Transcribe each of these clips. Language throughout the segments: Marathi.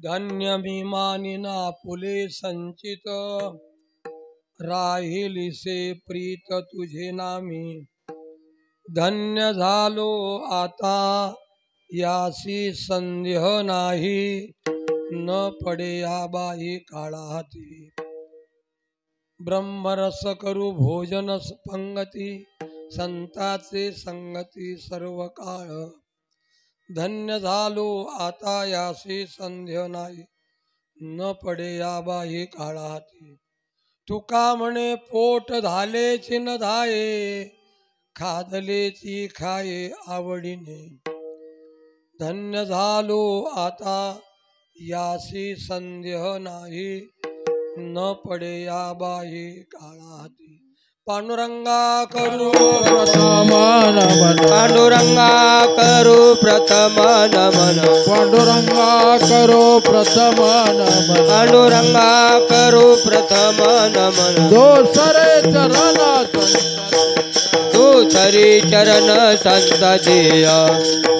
धन्य मी मानिना फुले संचित, राहिलीसे प्रीत तुझे नामी. धन्य झालो आता यासी संदेह नाही, न पडे या बाई काळा हाती. ब्रह्मरस करू भोजन पंगती, संताचे संगती सर्व काळ. धन्य झालो आता यासी संदेह नाही, न पडे या बाई काळा हाती. तुका म्हणे पोट झालेची न धाये, खादलेची खाये आवडीने. धन्य झालो आता यासी संदेह नाही, न पडे या बाई काळा हाती. पांडुरंगा करू प्रथम नमन, पांडुरंगा करू प्रथम नमन, पांडुरंगा करो प्रथम नमन, पांडुरंगा करू प्रथम नमन. दोसरे चरण दुसरी चरण संत जिय,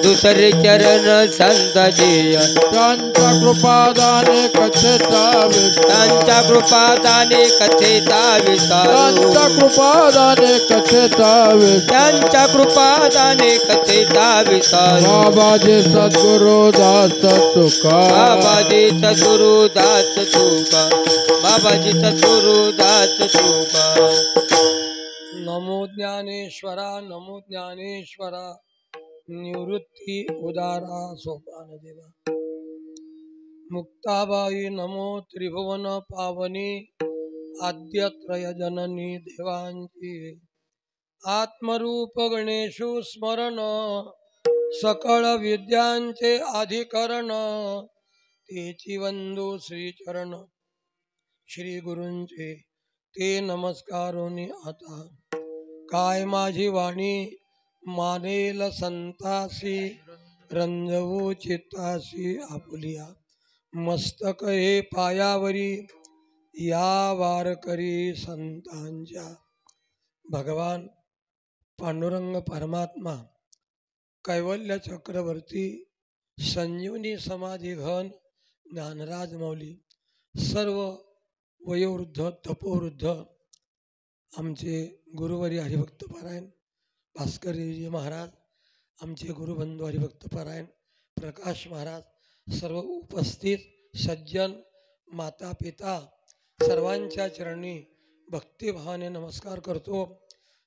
दुसरी चरण संत जिय. त्यांच्या कृपादाने कथेचा विस्तार, त्यांच्या कृपादाने कथेचा विस्तार, त्यांच्या कृपादाने कथेचा विस्तार. त्यांच्या कृपादाने कथेचा विस्तार. बाबाजी सद्गुरु दास तुका, बाबाजी सद्गुरु दास तुका, बाबाजी सद्गुरु दास तुका. नमो ज्ञानेश्वरा, नमो ज्ञानेश्वरा, निवृत्ती उदारा सोपान देवा. मुक्ताबाई नमो त्रिभुवन पावनी, आद्यत्रय जननी देवांची. आत्मरूप गणेशु स्मरण, सकळ विद्यांचे अधिकरण. तेची वंदू श्रीचरण, श्री गुरूंचे ते नमस्कारोनी आता. काय माझी वाणी मानेल संतासी, रंजवू चित्तासी आपुलिया. मस्तक हे पायावरी, या वारकरी संतांच्या. भगवान पांडुरंग परमात्मा, कैवल्य चक्रवर्ती, संजीवनी समाधी घन ज्ञानराज माऊली, सर्व वयोवृद्ध तपोवृद्ध आमचे गुरुवरी हरिभक्त पारायण भास्करजी महाराज, आमचे गुरुबंधू हरिभक्त पारायण प्रकाश महाराज, सर्व उपस्थित सज्जन माता पिता सर्वांच्या चरणी भक्तिभावाने नमस्कार करतो.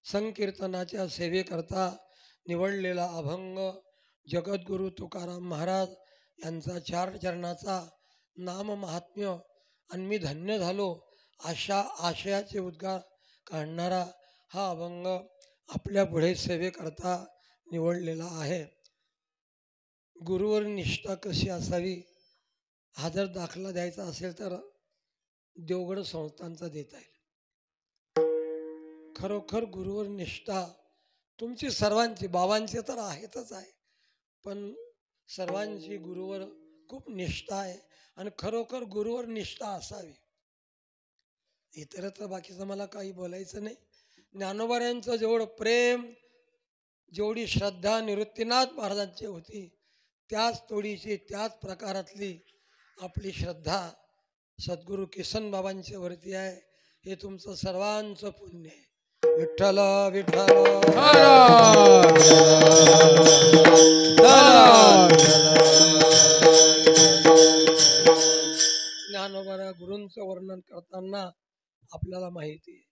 संकीर्तनाच्या सेवेकरता निवडलेला अभंग जगद्गुरु तुकाराम महाराज यांचा 4 चरणाचा नाम महात्म्य आणि मी धन्य झालो अशा आशयाचे उद्गार काढणारा हा अभंग आपल्या पुढे सेवेकरता निवडलेला आहे. गुरुवर निष्ठा कशी असावी हा जर दाखला द्यायचा असेल तर देवगड संस्थांचा देता येईल. खरोखर गुरुवर निष्ठा तुमची सर्वांची, बाबांची तर आहेतच आहे, पण सर्वांची गुरुवर खूप निष्ठा आहे आणि खरोखर गुरुवर निष्ठा असावी. इतरत्र बाकीचं मला काही बोलायचं नाही. ज्ञानोबाऱ्यांचं जेवढं प्रेम, जेवढी श्रद्धा निवृत्तीनाथ महाराजांची होती, त्याच तोडीची त्याच प्रकारातली आपली श्रद्धा सद्गुरू किसन बाबांच्या वरती आहे. हे तुमचं सर्वांचं पुण्य आहे. विठ्ठल विठ्ठल ज्ञानोबा गुरूंचं वर्णन करताना आपल्याला माहिती आहे,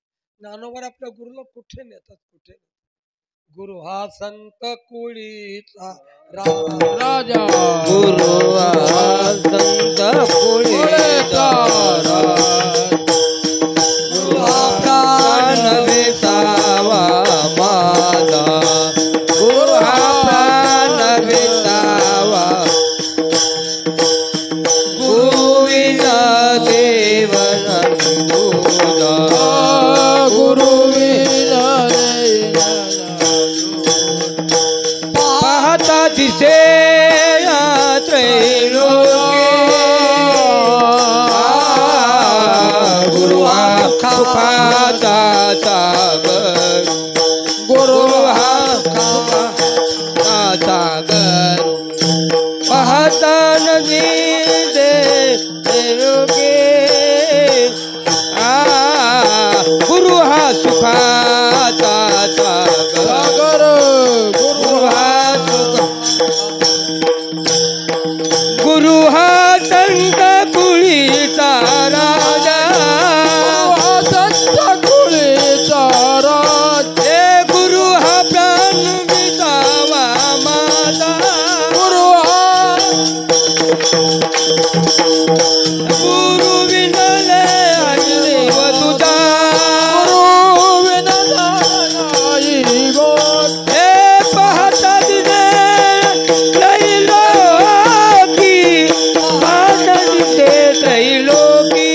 ज्ञानोबा आपल्या गुरुला कुठे नेतात, कुठे. गुरु हा संत कुळीचा राजा, गुरु हा संत कुळीचा राजा. गुरु हा प्राण विसावा माझा, गुरु हा प्राण विसावा. गुरुविना देव नंदुदा, गुरुविना पाहता दिसे त्रैलोक्य. हा संत कुळीचा राजा संत कुळीचा राज हे गुरु हा प्राण विसावा माझा गुरु हा गुरु विनले आणि देव तुझा गुरु विना नाही गोट हे पाहता दिले त्रैलोकी पाहता दिले त्रैलोकी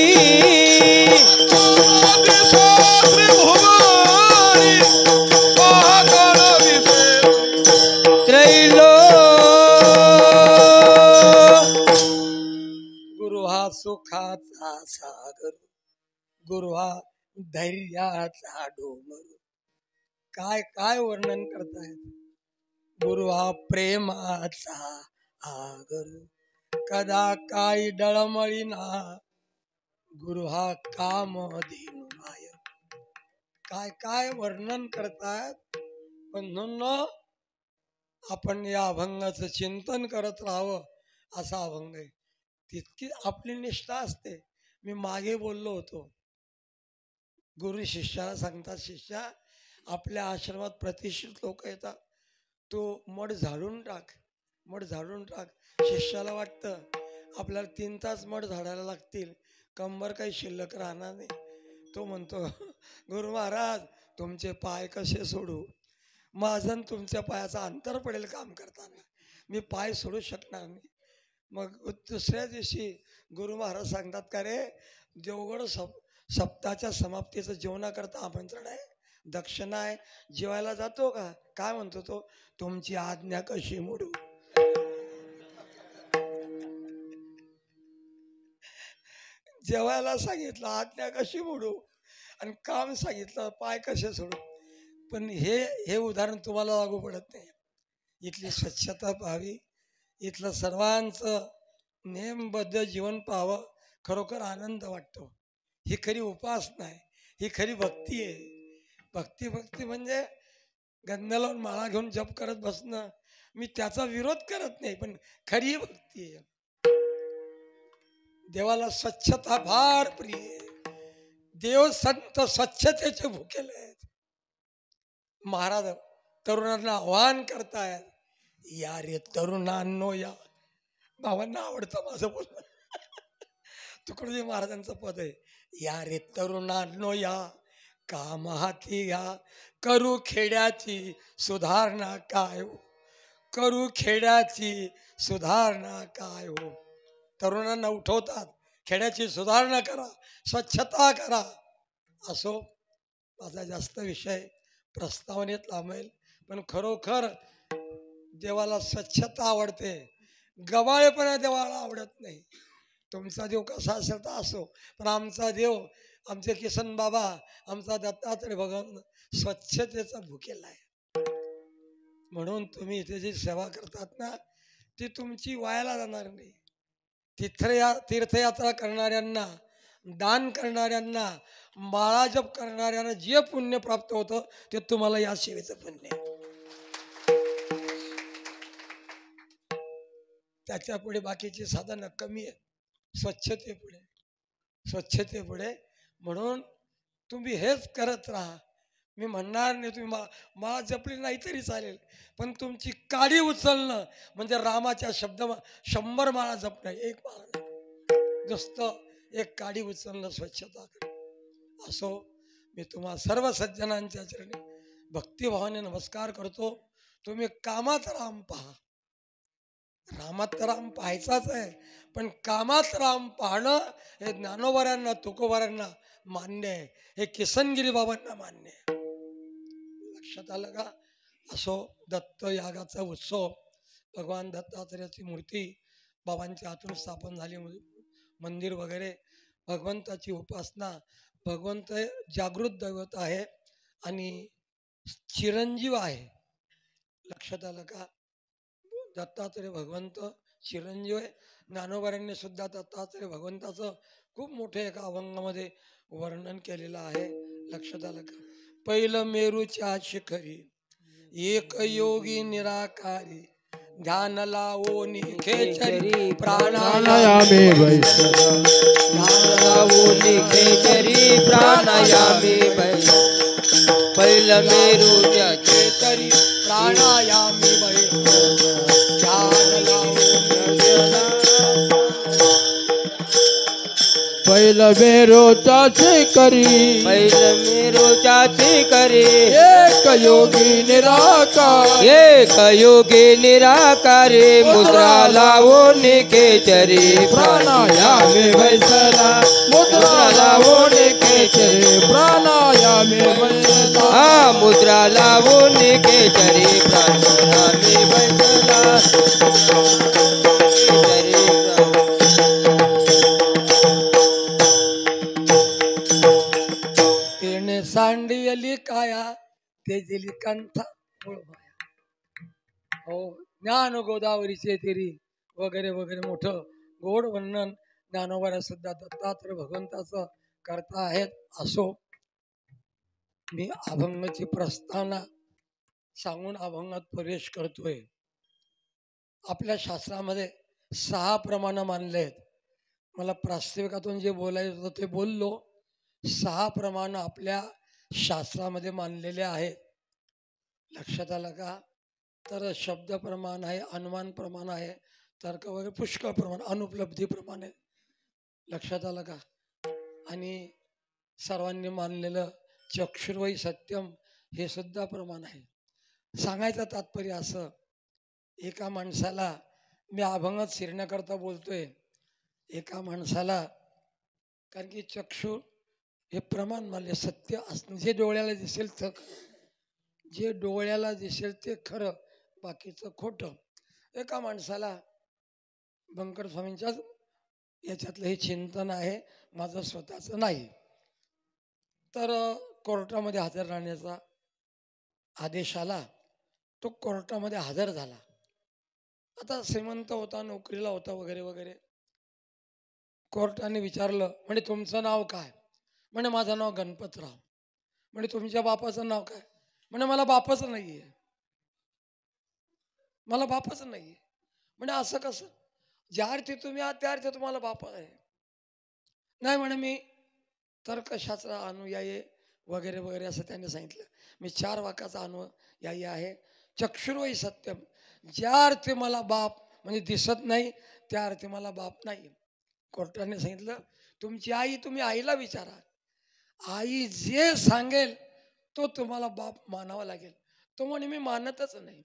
गुरु हा सुखाचा सागर, गुरु हा धैर्याचा डोंगर. काय काय वर्णन करतायत. गुरु हा प्रेमाचा आगर, कदा काही डळमळीना. गुरु हा कामधेनु माय. काय काय वर्णन करतायत. पण आपण या अभंगाचं चिंतन करत राहावं असा अभंग आहे. तितकी आपली निष्ठा असते. मी मागे बोललो होतो, गुरु शिष्याला सांगतात, शिष्या आपल्या आश्रमात प्रतिष्ठित लोक येतात, तो मठ झाडून टाक, मठ झाडून टाक. शिष्याला वाटतं आपल्याला 3 तास मठ झाडायला लागतील, कंबर काही शिल्लक राहणार नाही. तो म्हणतो, गुरु महाराज तुमचे पाय कसे सोडू, माझं आणि तुमच्या पायाचं अंतर पडेल काम करताना, मी पाय सोडू शकणार नाही. मग दुसऱ्या दिवशी गुरु महाराज सांगतात, का रे देवगड सप्ताहाच्या समाप्तीचं जेवणाकरता आमंत्रण आहे, दक्षिणा आहे, जेवायला जातो का. काय म्हणतो तो, तुमची आज्ञा कशी मोडू. जेवायला सांगितलं आज्ञा कशी मोडू, आणि काम सांगितलं पाय कसे सोडू. पण हे उदाहरण तुम्हाला लागू पडत नाही. इथली स्वच्छता पाहावी, इथलं सर्वांचं नेमबद्ध जीवन पाहावं, खरोखर आनंद वाटतो. ही खरी उपासना आहे, ही खरी भक्ती आहे. भक्ती म्हणजे गंध लावून माळा घेऊन जप करत बसणं, मी त्याचा विरोध करत नाही, पण खरी भक्ती आहे. देवाला स्वच्छता फार प्रिय आहे. देव संत स्वच्छतेचे भुकेले आहेत. महाराज तरुणांना आवाहन करतायत, या रे तरुणांनो या. बाबांना आवडतं माझं बोलणं. तुकडोजी महाराजांचं पद आहे, या रे तरुणांनो या, काम हाती घ्या, करू खेड्याची सुधारणा काय हो, करू खेड्याची सुधारणा काय हो. तरुणांना उठवतात, खेड्याची सुधारणा करा, स्वच्छता करा. असो, माझा जास्त विषय प्रस्तावनेत लांबेल, पण खरोखर देवाला स्वच्छता आवडते, गबाळेपणा देवाला आवडत नाही. तुमचा देव कसा असेल तर असो, पण आमचा देव, आमचे किसन बाबा, आमचा दत्तात्रय भगवान स्वच्छतेचा भुकेला आहे. म्हणून तुम्ही इथे जी सेवा करतात ना, ती तुमची वायाला जाणार नाही. तीर्थयात्रा करणाऱ्यांना, दान करणाऱ्यांना, माळा जप करणाऱ्यांना जे पुण्य प्राप्त होतं ते तुम्हाला या सेवेचं पुण्य आहे. त्याच्या पुढे बाकीची साधनं कमी आहेत. स्वच्छतेपुढे म्हणून तुम्ही हेच करत राहा. मी म्हणणार नाही तुम्ही माळा जपली नाही तरी चालेल, पण तुमची काडी उचलणं म्हणजे रामाच्या शब्द 100 माळा जपणं, एक माळा नाही, नुसतं एक काडी उचलणं, स्वच्छता करणं. असो, मी तुम्हा सर्व सज्जनांच्या चरणी भक्तिभावाने नमस्कार करतो. तुम्ही कामात राम पहा. रामात तर राम पाहायचाच आहे, पण कामात राम पाहणं हे ज्ञानोबाऱ्यांना, तुकोबाऱ्यांना मान्य आहे, हे किसनगिरी बाबांना मान्य आहे. लक्षात आलं का. असो, दत्त यागाचा उत्सव, भगवान दत्तात्रेयाची मूर्ती बाबांच्या हातून स्थापन झाली, मंदिर वगैरे, भगवंताची उपासना. भगवंत जागृत दैवत आहे आणि चिरंजीव आहे. लक्षात आलं का. दत्तात्रय भगवंत चिरंजीव आहे. ज्ञानोबाऱ्यांनी सुद्धा दत्तात्रय भगवंताचं खूप मोठे एका अभंगामध्ये वर्णन केलेलं आहे. लक्षात आलं का. पहिलं मेरूच्या शिखरी एक योगी निराकारी, ध्यान लावून खेचरी प्राणायाम प्राणायामे वैसला लावून खेचरी प्राणायामी पहिलं मेरूच्या खेचरी प्राणायामी वै ध्यान लावून पहिलं बेरोचाचे करी पहिलं मेरूच्याची करी एक योगी निराकार एक योगी निराकारी मुद्रा लावून खेचरी प्राणायामे वैसला मुद्रा लावून खेचरे प्राणायामे वैसला हा मुद्रा लावून खेचरी प्राणायामी बैसला खेचरी तेने सांडियली काया ते दिली कंथा हो ज्ञान गोदावरीचे तेरी वगैरे वगैरे मोठं गोड वर्णन ज्ञानोबा सुद्धा दत्तात्रय भगवंताचं करता आहेत. असो मी अभंगाची प्रस्तावना सांगून अभंगात प्रवेश करतोय. आपल्या शास्त्रामध्ये 6 प्रमाण मानले आहेत. मला प्रास्ताविकातून जे बोलायचं होतं ते बोललो. 6 प्रमाण आपल्या शास्त्रामध्ये मानलेले आहेत. लक्षात आलं का? तर शब्द प्रमाण आहे, अनुमान प्रमाण आहे, तर्क वगैरे पुष्कळ प्रमाण, अनुपलब्धी प्रमाण आहे. लक्षात आलं का? आणि सर्वांनी मानलेलं चक्षुर्वै सत्यम हे सुद्धा प्रमाण आहे. सांगायचं तात्पर्य असं, एका माणसाला मी अभंगात शिरण्याकरता बोलतोय. एका माणसाला कारण की चक्षु हे प्रमाण मानले सत्य असणं, जे डोळ्याला दिसेल तर जे डोळ्याला दिसेल ते खरं, बाकीचं खोटं. एका माणसाला बंकर स्वामींच्या याच्यातलं हे चिंतन आहे, माझं स्वतःचं नाही. तर कोर्टामध्ये हजर राहण्याचा आदेश आला. तो कोर्टामध्ये हजर झाला. आता श्रीमंत होता, नोकरीला होता वगैरे वगैरे. कोर्टाने विचारलं, म्हणे तुमचं नाव काय? म्हणे माझं नाव गणपतराव. म्हणे तुमच्या बापाचं नाव काय? म्हणे मला बापच नाहीये, मला बापच नाहीये. म्हणे असं कसं? ज्या अर्थी तुम्ही आहात त्या अर्थी तुम्हाला बाप आहे. नाही म्हणे मी तर्कशास्त्र अनुयायी वगैरे वगैरे असं त्यांनी सांगितलं. मी 4 वाक्याचा अनुयायी आहे. चक्षुर्वै सत्यम, ज्या अर्थी मला बाप म्हणजे दिसत नाही त्या अर्थी मला बाप नाही. कोर्टाने सांगितलं तुमची आई, तुम्ही आईला विचारा, आई जे सांगेल तो तुम्हाला बाप मानावा लागेल. तो म्हणे मी मानतच नाही.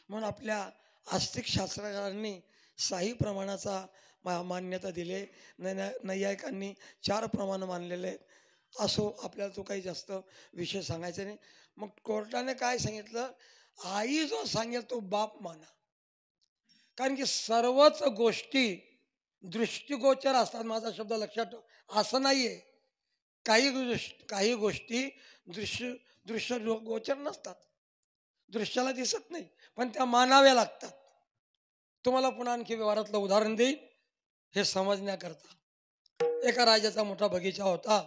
म्हणून आपल्या आस्तिक शास्त्रकारांनी 6 प्रमाणाचा मान्यता दिली. नैयायिकांनी 4 प्रमाण मानलेले आहेत. असो, आपल्याला तो काही जास्त विषय सांगायचा नाही. मग कोर्टाने काय सांगितलं, आई जो सांगेल तो बाप माना. कारण की सर्वच गोष्टी दृष्टिगोचर असतात. माझा शब्द लक्षात ठेव, असं नाहीये काही गोष्टी दृश्य गोचर नसतात, दृश्याला दिसत नाही, पण त्या मानाव्या लागतात. तुम्हाला पुन्हा आणखी व्यवहारातलं उदाहरण देईन हे समजण्याकरता. एका राजाचा मोठा बगीचा होता.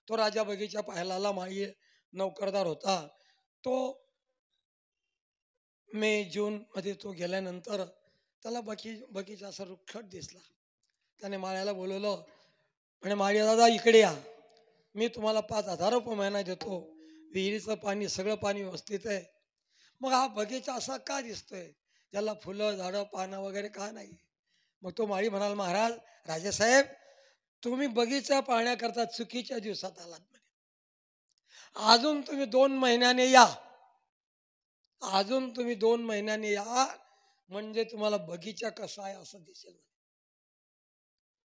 तो राजा बगीचा पाहायला आला. माळी नौकरदार होता. तो मे जून मध्ये तो गेल्यानंतर त्याला बगीचा असा रुखट दिसला. त्याने माळ्याला बोलवलं. म्हणे माळी दादा इकडे या, मी तुम्हाला 5,000 रुपये महिना देतो. विहिरीचं पाणी सगळं पाणी व्यवस्थित आहे. मग हा बगीचा असा का दिसतोय, ज्याला फुलं झाडं पानं वगैरे का नाही? मग तो माळी म्हणाल, महाराज राजेसाहेब तुम्ही बगीचा पाहण्याकरता चुकीच्या दिवसात आलात म्हणे. अजून तुम्ही 2 महिन्याने या, अजून तुम्ही 2 महिन्याने या, म्हणजे तुम्हाला बगीचा कसा आहे असं दिसेल.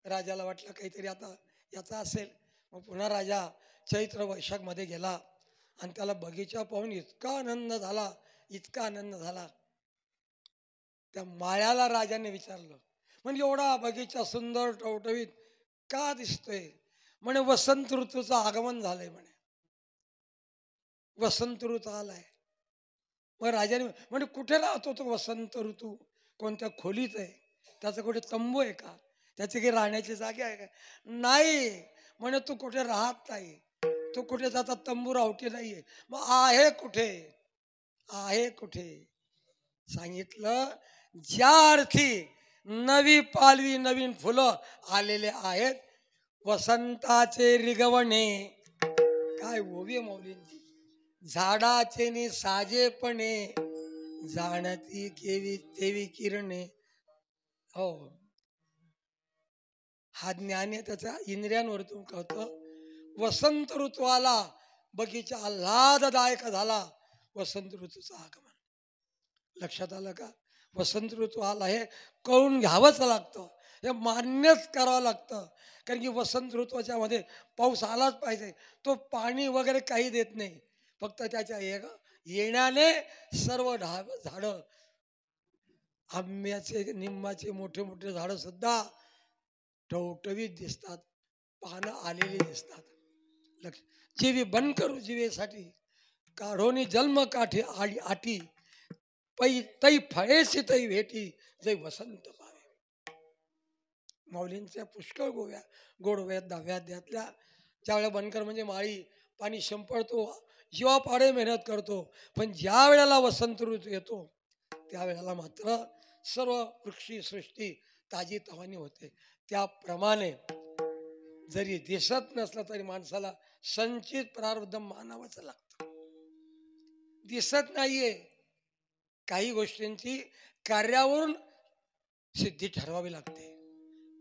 राजाला वाटलं काहीतरी आता याचा असेल. मग पुन्हा राजा चैत्र वैशाख मध्ये गेला आणि त्याला बगीचा पाहून इतका आनंद झाला, इतका आनंद झाला. त्या माळ्याला राजाने विचारलं, म्हणजे एवढा बगीचा सुंदर टवटवीत का दिसतोय? म्हणे वसंत ऋतूचं आगमन झालंय म्हणे, वसंत ऋतू आलाय. मग राजाने म्हणजे कुठे राहतो तो वसंत ऋतू? कोणत्या खोलीत आहे? त्याचा कुठे तंबू आहे का? त्याची काही राहण्याची जागा आहे का? नाही म्हणे, तू कुठे राहत नाही, तू कुठे जाता तंबू रावटी नाहीये. मग आहे कुठे? आहे कुठे? सांगितलं ज्या अर्थी नवी पालवी नवीन फुलं आलेले आहेत, वसंताचे रिगवणे, काय ओवी मौलींची, झाडाचे नि साजेपणे जाणती केवी तेवी किरणे. हो, हा ज्ञान आहे त्याचा इंद्रियांवरतून कळतं. वसंत ऋतू आला, बगीचा आल्हाददायक झाला, वसंत ऋतूचं आगमन. लक्षात आलं का? वसंत ऋतू आला हे कळून घ्यावंच लागतं, हे मान्यच करावं लागतं. कारण की वसंत ऋतूच्या मध्ये पाऊस आलाच पाहिजे. तो पाणी वगैरे काही देत नाही, फक्त त्याच्या येण्याने सर्व झाडं, आंब्याचे निंबाचे मोठे मोठे झाडं सुद्धा टवटवीत दिसतात, पानं आलेली दिसतात. लक्ष, जीवी बन करू जीवेसाठी, काढोनी जन्म काठी आली आटी, पै तै फळेसी तै भेटी, जै वसंत पावे. माऊलींच्या पुष्कळ गोडव्यात दहाव्यातल्या ज्यावेळेला बनकर म्हणजे माळी पाणी शिंपडतो, जीवापाडे मेहनत करतो, पण ज्या वेळेला वसंत ऋतू येतो त्यावेळेला मात्र सर्व वृक्षी सृष्टी ताजी तवानी होते. त्याप्रमाणे जरी दिसत नसलं तरी माणसाला संचित प्रारब्ध मानावंच लागतं. दिसत नाहीये, काही गोष्टींची कार्यावरून सिद्धी ठरवावी लागते.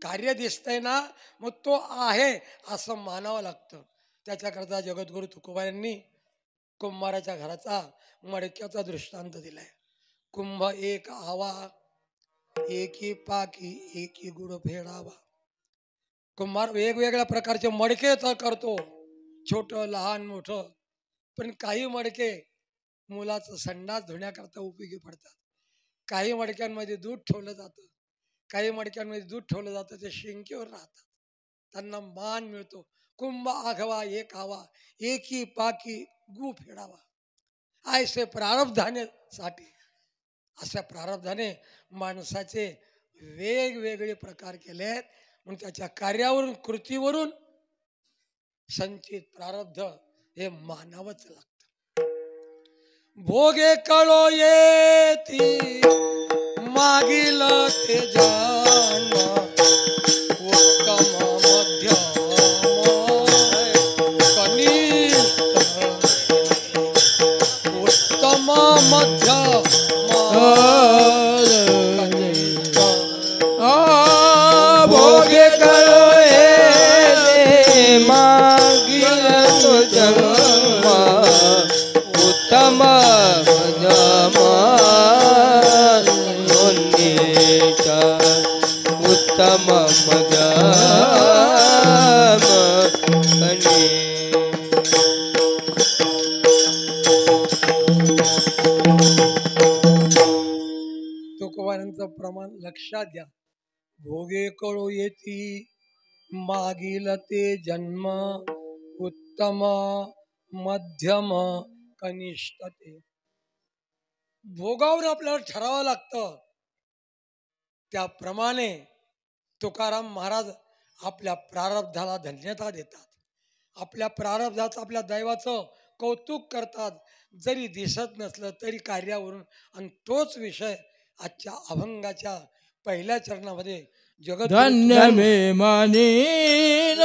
कार्य दिसतंय ना, मग तो आहे असं मानावं लागतं. त्याच्याकरता जगद्गुरु तुकोबा यांनी कुंभाराच्या घराचा मडक्याचा दृष्टांत दिलाय. कुंभ एक आवा, एकी पाकी एकी गुड फेडावा. कुंभार वेगवेगळ्या प्रकारचे मडके तर करतो, छोटं लहान मोठं, पण काही मडके मुलाचं संडास धुण्याकरता उपयोगी पडतात. काही मडक्यांमध्ये दूध ठेवलं जातं, काही मडक्यांमध्ये दूध ठेवलं जातं, ते शिंकेवर राहतात, त्यांना मान मिळतो. कुंभ आघवा एक आवा, एकी पाकी गु फेडावा. ऐसे प्रारब्धाने साठी, अशा प्रारब्धाने माणसाचे वेगवेगळे प्रकार केलेत, म्हणून त्याच्या कार्यावरून कृतीवरून संचित प्रारब्ध हे मानावंच लागतं. भोगे कळो येती मागील ते जन्म, उत्तम मध्यम कनिष्ठ, उत्तम मध्यम भोगे करो मागील तो जन्म, उत्तम मध्यम कनिष्ठ, उत्तम मध्यम कनिष्ठ. तुकोबांचं प्रमाण लक्षात घ्या. भोगे कळो येती मागील ते जन्म, उत्तम मध्यम कनिष्ठ. ते भोगावर आपल्याला ठरावं लागतं. त्याप्रमाणे तुकाराम महाराज आपल्या प्रारब्धाला धन्यता देतात, आपल्या प्रारब्धाचं आपल्या दैवाचं कौतुक करतात, जरी दिसत नसलं तरी कार्यावरून. आणि तोच विषय आजच्या अभंगाच्या पहिल्या चरणामध्ये जगत धन्य मे मानीन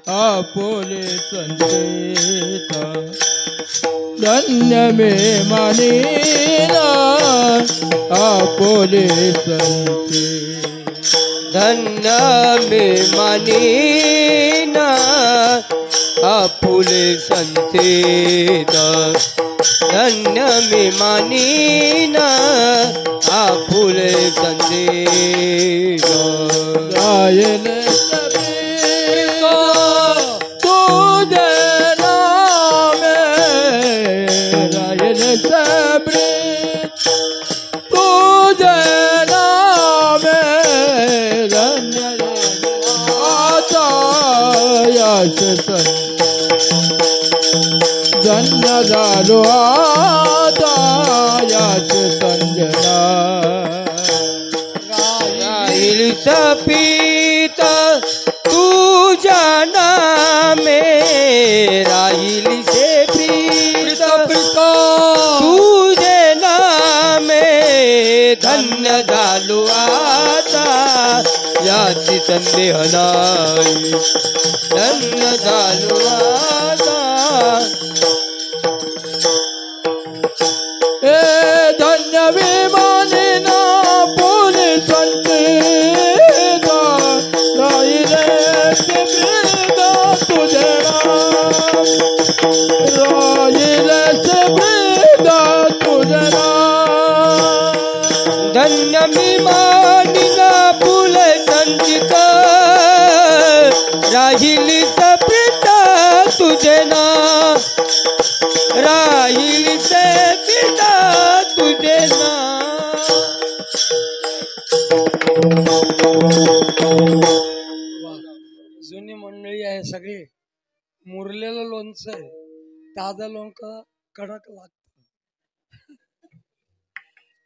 आपोले संदेत, धन्य मे मानीन आपोले संते, धन्य मे मानीन आपुले संतेत, धन्य मे मानीन आपुले संतेत. रायन तुझे नामे, रायन सबरीत तुझे नामे, धन्य आता यश धन्य झालो आता यश संजना. राहील सपीत तुझ्या नामे, राहील से प्रीत तुझे नामे, याची संदेह नाही धन्य झालो आता हे धन्य विमानी ना पुरी संचिता राहिले बिदा तुझे नाम राहिले बिदा तुझे नाम धन्य मी मानिना फुल संचित राहिली सप्रिता तुझे ना राहिली सप्रिता तुझे ना जुनी मंडळी आहे सगळी मुरलेलं लोणचं आहे ताजं लोणचं कडक लागत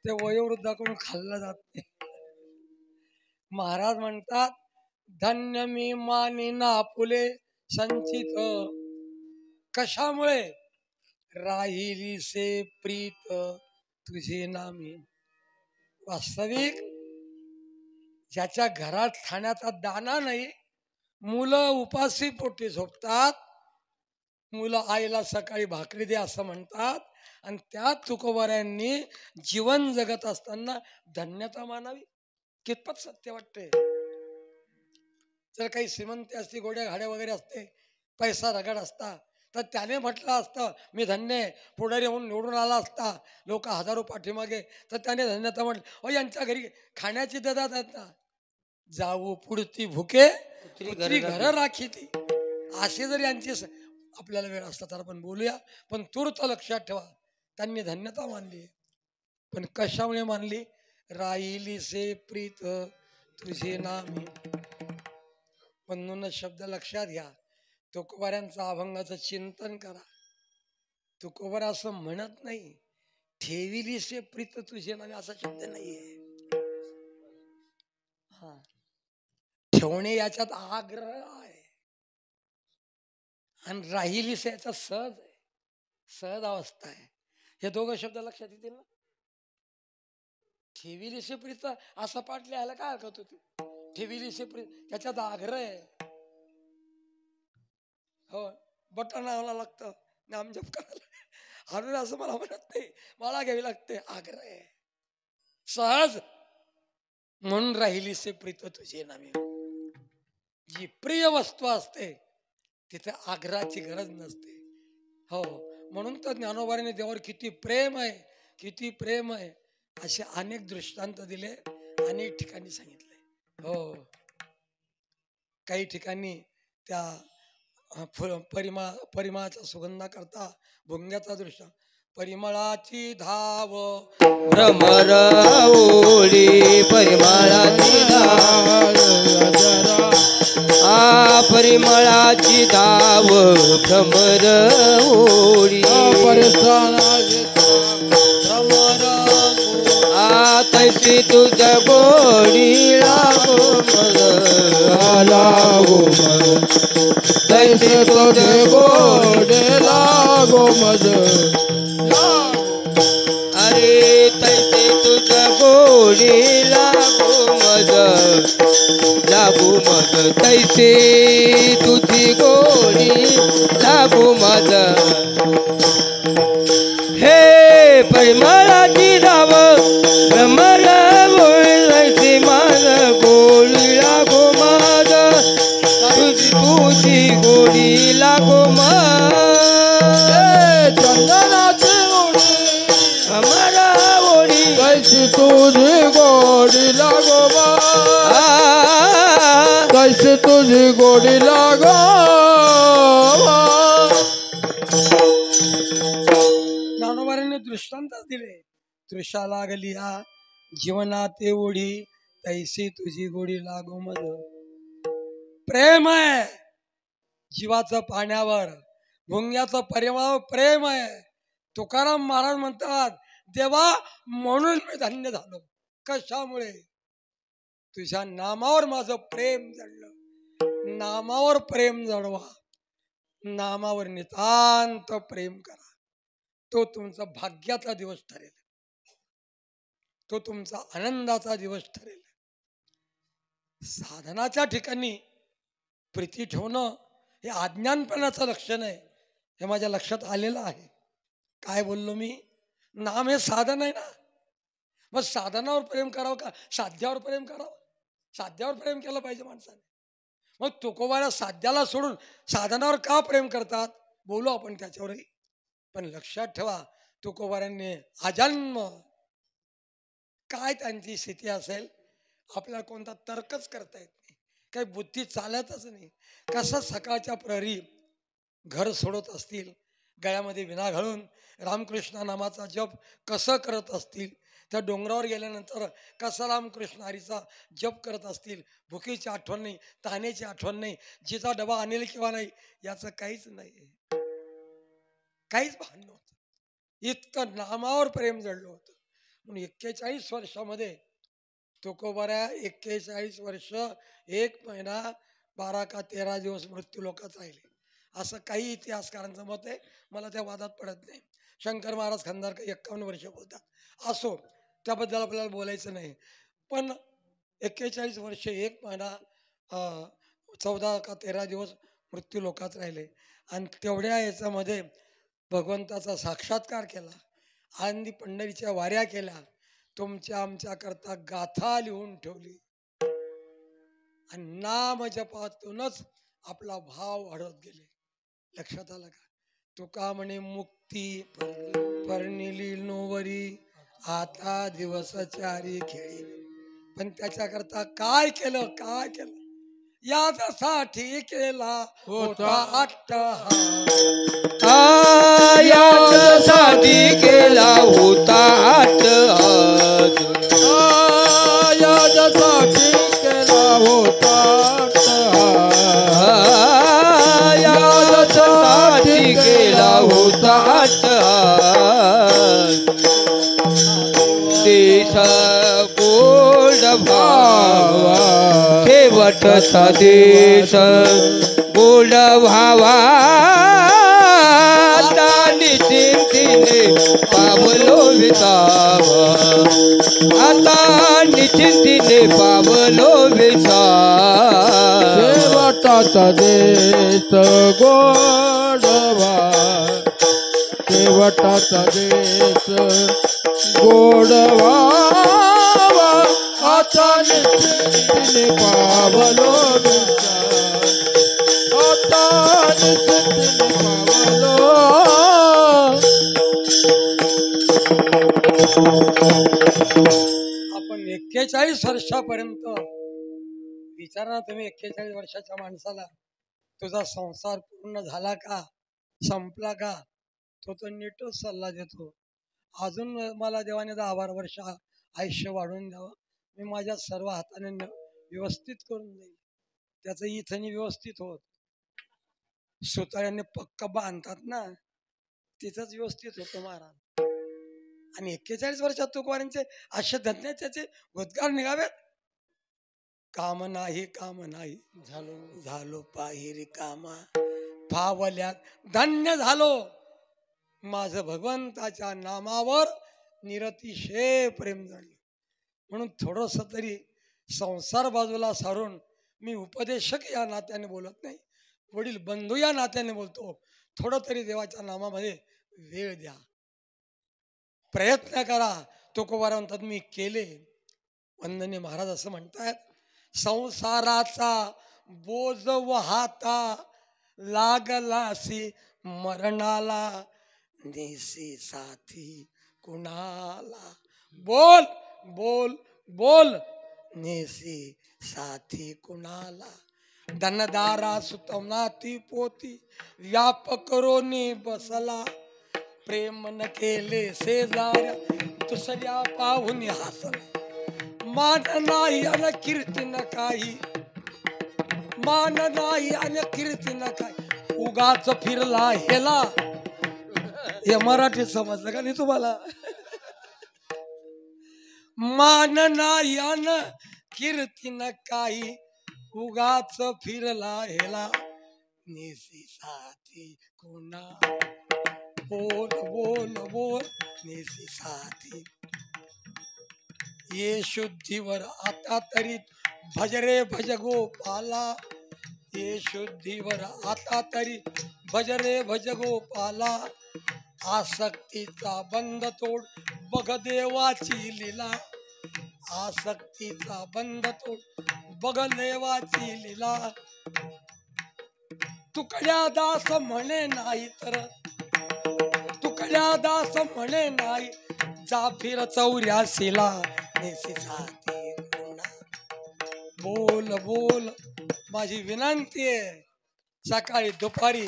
ते वयोवृद्धाकडून खाल्लं जात नाही महाराज म्हणतात धन्य मी मानिना फुले संचित कशामुळे राहिली से प्रीत तुझे नामी वास्तविक ज्याच्या घरात खाण्याचा दाना नाही मुलं उपाशी पोटी झोपतात मुलं आईला सकाळी भाकरी दे असं म्हणतात आणि त्या तुकोबाऱ्यांनी जीवन जगत असताना धन्यता मानावी कितपत सत्य वाटते जर काही श्रीमंती असती गोड्या घाड्या वगैरे असते पैसा रगड असता तर त्याने म्हटलं असतं मी धन्य आहे पुढारी होऊन निवडून आला असता लोक हजारो पाठीमागे तर त्याने धन्यता म्हटलं यांच्या घरी खाण्याची देतात आहेत ना जाऊ पुढती भुके घर राखी ती असे जर यांची आपल्याला वेळ असता तर आपण बोलूया पण तूर्त लक्षात ठेवा त्यांनी धन्यता मानली पण कशामुळे मानली राहिली से प्रीत तुझे नामी म्हणून शब्द लक्षात घ्या तुकोबाऱ्यांचं अभंगाचं चिंतन करा तुकोबारा असं म्हणत नाही ठेविली से प्रीत तुझे नामी असा शब्द नाहीये हा ठेवणे याच्यात आग्रह आहे आणि राहिली से याचा सहज आहे सहज अवस्था आहे हे दोघं शब्द लक्षात येतील ना ठेविली से प्रीत असा पाठ लिहायला काय हरकत होती ठेविली से प्रीत त्याच्यात आग्रह आहे हो बटन लावायला लागतं नामजप करायला हरून असं मला म्हणत नाही मला घ्यावी लागते आग्रह आहे सहज म्हणून राहिली से प्रीत तुझे नामे जी प्रिय वस्तू असते तिथे आग्रहाची गरज नसते हो म्हणून तर ज्ञानोबाने देवावर किती प्रेम आहे असे अनेक दृष्टांत दिले अनेक ठिकाणी सांगितले हो काही ठिकाणी त्या परिमळाचा सुगंधा करता भुंग्याचा दृष्टांत परिमळाची धाव भ्रमर ओळी परिमळाची धाव परिमळाची धाव भ्रमर ओळी तैसी तुझ गोडी लागो मज तैसे तुझे गोडे लागो मज अरे तैसे तुझ गोडी लागो मज तैसे तुझी गोडी लागो मज हे परिमळाची धाव भ्रमर ओळी माझ गोडी लागो माझ तुझी गोडी लागो चंदनाची ओढी हमारा ओढी कैसी तुझी गोडी लागो कैसी तुझी गोडी लागो ज्ञानोबारांनी दृष्टांत दिले तृषा लागली जीवनात ओढी तैसी तुझी गोडी लागो मज प्रेम आहे जीवाचं पाण्यावर भुंग्याचं परिमळावर प्रेम आहे तुकाराम महाराज म्हणतात देवा म्हणून मी धन्य झालो कशामुळे तुझ्या नामावर माझं प्रेम जडलं नामावर प्रेम जडवा नामावर नितांत प्रेम करा तो तुमचा भाग्याचा दिवस ठरेल तो तुमचा आनंदाचा दिवस ठरेल साधनाच्या ठिकाणी प्रीती ठेवणं हे अज्ञानपणाचं लक्षण आहे, हे माझ्या लक्षात आलेलं आहे. काय बोललो मी? नाम हे साधन आहे ना. मग साधनावर प्रेम करावं का साध्यावर प्रेम करावं? साध्यावर प्रेम केलं पाहिजे माणसाने. मग तुकोबाला साध्याला सोडून साधनावर का प्रेम करतात? बोलू आपण त्याच्यावरही. पण लक्षात ठेवा, तुकोबारांनी आजन्म काय त्यांची स्थिती असेल आपल्याला कोणता तर्कच करता येत नाही, काही बुद्धी चालतच नाही. कसं सकाळच्या प्रहरी घर सोडत असतील, गळ्यामध्ये विना घालून रामकृष्ण नामाचा जप कसं करत असतील, त्या डोंगरावर गेल्यानंतर कसा रामकृष्ण हरीचा जप करत असतील, भुकीची आठवण नाही, ताण्याची आठवण नाही, जिचा डबा आणेल किंवा नाही याचं काहीच नाही, काहीच भान नव्हतं. इतकं नामावर प्रेम जडलं होतं. म्हणून 41 वर्षामध्ये तुकोबाऱ्या 41 वर्ष 1 महिना 12 का 13 दिवस मृत्यू लोकात राहिले, असं काही इतिहासकारांचं मत आहे. मला त्या वादात पडत नाही. शंकर महाराज खंदारकर 51 वर्ष बोलतात. असो, त्याबद्दल आपल्याला बोलायचं नाही. पण 41 वर्ष 1 महिना 14 का 13 दिवस मृत्यू लोकात राहिले. आणि तेवढ्या याच्यामध्ये भगवंताचा साक्षात्कार केला, आनंदी पंढरीच्या वाऱ्या केल्या, तुमच्या आमच्या करता गाथा लिहून ठेवली. आणि नाम जपातूनच आपला भाव वाढत गेले. लक्षात आलं का? तुका म्हणे मुक्ती पर्णिली नोवरी, आता दिवस चारी खेळी. पण त्याच्याकरता काय केलं? काय केलं? यासाठी केला होता अट्टहास, यासाठी केला होता अट्टहास, यासाठी केला होता यासाठी केला होता अट्टहास. देश गोड भावा शेवटचा देश गोड भावा, आता निश्चिंतीने पावलो विसावा, आता निश्चिंतीने पावलो विसावा. शेवटाचा देश गोडवा, शेवटाचा देश गोडवा, आता निश्चिंतीने पावलो विसावा, आता निश्चिंतीने पावलो. आपण 41 वर्षापर्यंत विचारा तुम्ही, 41 वर्षाच्या माणसाला तुझा संसार पूर्ण झाला का, संपला का? तो नीटच सल्ला देतो, अजून मला देवाने 10-12 वर्ष आयुष्य वाढवून द्यावं, मी माझ्या सर्व हाताने व्यवस्थित करून देईल. त्याचं इथनी व्यवस्थित होत, सुतार्याने पक्का बांधतात ना, तिथंच व्यवस्थित होतो महाराज. आणि 41 वर्षात तुकोबारांचे असे धन्य त्याचे उद्गार निघावेत. काम नाही, काम नाही, झालो झालो पाहिरी कामा, फावल्यात धन्य झालो, माझं भगवंताच्या नामावर निरतिशय प्रेम जडलं. म्हणून थोडंसं तरी संसार बाजूला सारून मी उपदेशक या नात्याने बोलत नाही, वडील बंधू या नात्याने बोलतो. थोडं तरी देवाच्या नामामध्ये वेळ द्या, प्रयत्न करा. तुकोबारा म्हणतात मी केले. वंदनीय महाराज असं म्हणतात, संसाराचा बोज वाहता लागलासी मरणाला, नेसी साथी कुणाला. बोल बोल बोल, नेसी साथी कुणाला. धनदारा सुतमनाती पोती, व्यापक रोनी बसला, प्रेम न केले शेजाऱ्या, दुसऱ्या पाहून हसला. मान नाही अन कीर्ती न काही, मान नाही अन कीर्ती न काही, उगाच फिरला हेला. हे मराठी समजलं का नाही तुम्हाला? मान नाही अन कीर्ती न काही, उगाच फिरला हेला, नेसी साथी कोणा. बोल बोल बोल, नेसी साथी. ये शुद्धीवर आता तरी भज रे भज गोपाला ये शुद्धीवर आता तरी भज रे भज गोपाला आसक्तीचा बंद तोड बघ देवाची लीला आसक्तीचा बंद तोड बघ देवाची लीला तुकड्या दास म्हणे नाही तर तुकड्या दास म्हणे नाही जा फिर 84ला नेसी जाती कोणा. बोल बोल माझी विनंती आहे सकाळी दुपारी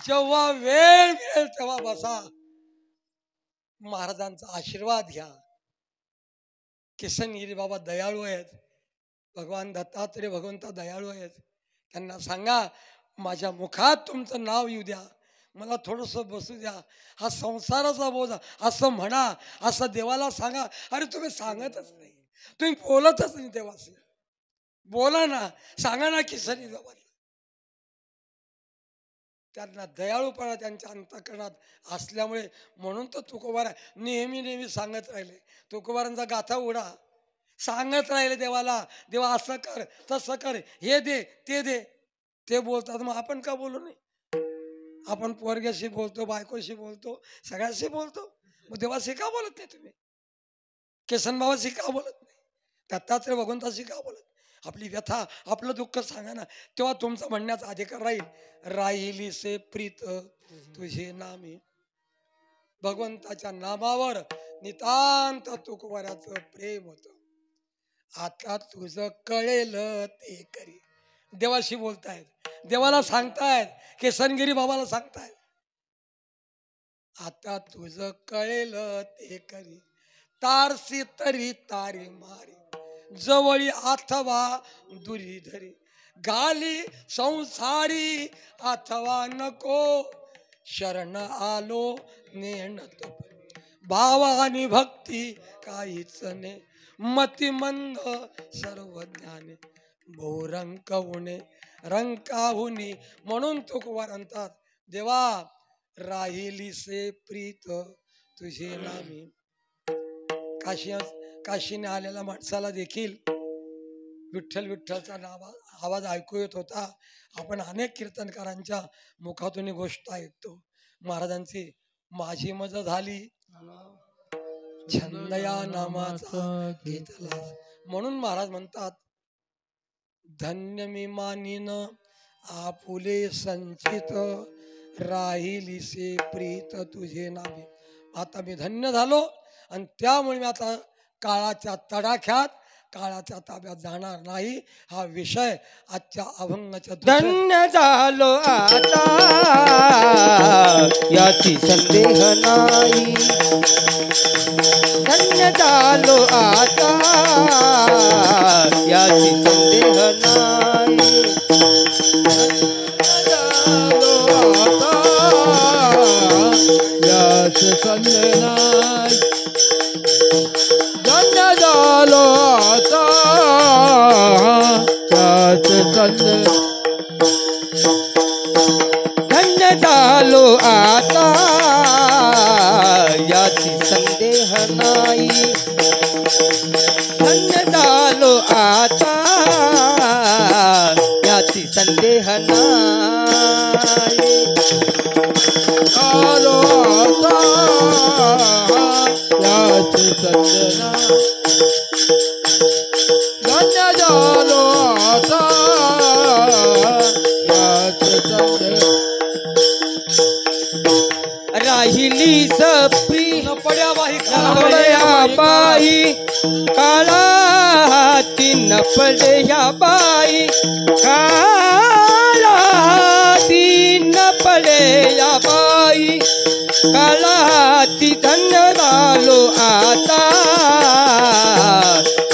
जेव्हा वेळ मिळेल तेव्हा बसा महाराजांचा आशीर्वाद घ्या. किसनगिरी बाबा दयाळू आहेत. भगवान दत्तात्रय भगवंता दयाळू आहेत. त्यांना सांगा माझ्या मुखात तुमचं नाव येऊ द्या मला थोडंसं बसू द्या हा संसाराचा बोजा असं म्हणा असं देवाला सांगा. अरे तुम्ही सांगतच नाही तुम्ही बोलतच नाही देवाशी. बोला ना सांगा ना किसनी बाबाला. त्यांना दयाळूपणा त्यांच्या अंतःकरणात असल्यामुळे म्हणून तर तुकोबारा नेहमी नेहमी सांगत राहिले. तुकोबारांचा गाथा उडा सांगत राहिले देवाला देवा असं कर तसं कर हे दे ते दे. ते बोलतात मग आपण का बोलू नये. आपण पोरग्याशी बोलतो बायकोशी बोलतो सगळ्याशी बोलतो मग देवाशी का बोलत नाही तुम्ही. केसन बाबाशी का बोलत नाही. दत्तात्रय भगवंताशी का बोलत. आपली व्यथा आपलं दुःख सांगा ना तेव्हा तुमचा म्हणण्याचा अधिकार राहील. राहिली से प्रीत तुझे नामी भगवंताच्या नामावर नितांत तुकोबाराचं प्रेम होत. आता तुझं कळेल ते करी. देवाशी बोलतायत देवाला सांगतायत केसनगिरी बाबाला सांगतायत आता तुझं कळेल ते करी. तारसी तरी तारी मारी जवळी अथवा दुरी धरी गाली संसारी अथवा नको शरण आलो नेणत भाव आणि भक्ती काहीच ने मतिमंद सर्व ज्ञाने भोरंकवणे रंकाहुनी. म्हणून तुकोबार म्हणतात देवा राहिली से प्रीत तुझे नामी. काशीने आलेल्या माणसाला देखील विठ्ठल विठ्ठलचा आवाज ऐकू येत होता. आपण अनेक कीर्तनकारांच्या मुखातून ही गोष्ट ऐकतो. महाराजांची माझी मज झाली छंद या नामाचा घेतला. म्हणून महाराज म्हणतात धन्य मी मानिन आपुले संचित राहिली से प्रीत तुझे नामे. आता मी धन्य झालो आणि त्यामुळे मी आता काळाच्या तडाख्यात काळाच्या ताब्यात जाणार नाही. हा विषय आजच्या अभंगाच्या धन्य झालो आता याची संदेह नाही. धन्य झालो आता याची संदेह नाही. याच संदेह नाही. धन्य झालो आता याच संदेह. धन्य झालो आता याची संदेह नाही. धन्य झालो आता याची संदेह नाही. झालो आता याच संदेह नाही. धन्य झालो आता याच संदेह. राहिली सप्री न पड्या बाई पडया बाई काळा हाती न पडया बाई काळा हाती न पडया बाई काळा हाती. धन्य झालो आता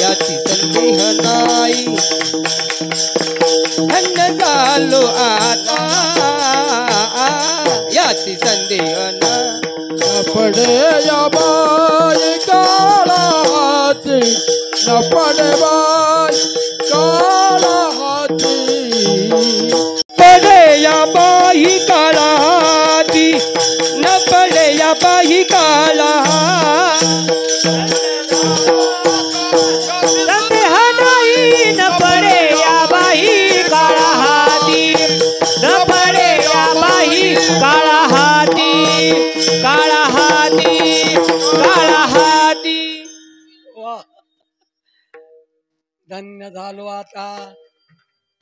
याची संदेह नाही. धन्य झालो आता याची संदेह नाही. न पडे या बाई काळा हाती न पडे बाई काळा हाती. पडे या बाई काळा हाती न पडे या बाई काळा संदेह झालो आता,